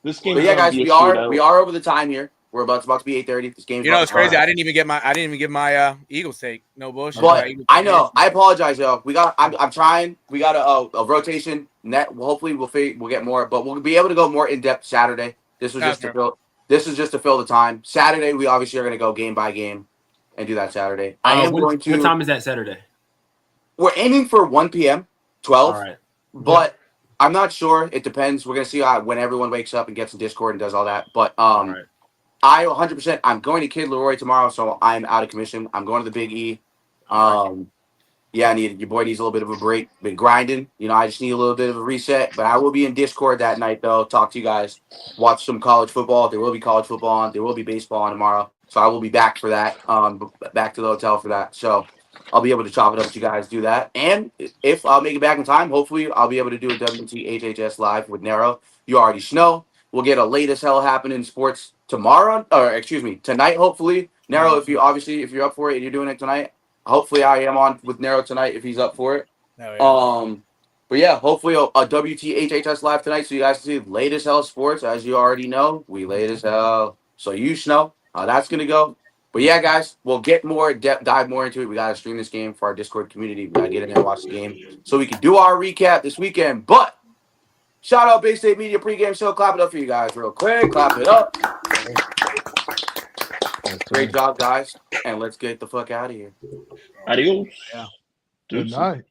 This game. But yeah, guys, we are over the time here. We're about to be 8:30. This game. You know, it's crazy. I didn't even get my Eagles take. No bullshit. But I know. I apologize, y'all. I'm trying. We got a rotation net. Hopefully, we'll get more. But we'll be able to go more in depth Saturday. This was just to fill. This is just to fill the time. Saturday, we obviously are going to go game by game and do that Saturday. What time is that Saturday? We're aiming for 1 p.m. 12. All right. But I'm not sure. It depends. We're going to see when everyone wakes up and gets in Discord and does all that. But right. I 100%. I'm going to Kid Leroy tomorrow, so I'm out of commission. I'm going to the Big E. Yeah, your boy needs a little bit of a break. Been grinding. You know, I just need a little bit of a reset. But I will be in Discord that night, though. Talk to you guys. Watch some college football. There will be college football on. There will be baseball on tomorrow. So I will be back for that. Back to the hotel for that. So I'll be able to chop it up with you guys, do that. And if I'll make it back in time, hopefully I'll be able to do a WTHHS live with Nero. You already know. We'll get a late as hell happening in sports tomorrow, or excuse me, tonight, hopefully. Nero, if you're up for it and you're doing it tonight, hopefully I am on with Nero tonight if he's up for it. Oh, yeah. But yeah, hopefully a WTHHS live tonight so you guys can see late as hell sports. As you already know, we late as hell. So you know how that's going to go. But yeah, guys, we'll get more dive more into it. We got to stream this game for our Discord community. We got to get in there and watch the game so we can do our recap this weekend. But shout out Big State Media pregame show. Clap it up for you guys real quick. Clap it up. Great job, guys. And let's get the fuck out of here. Adios. Yeah. Good night.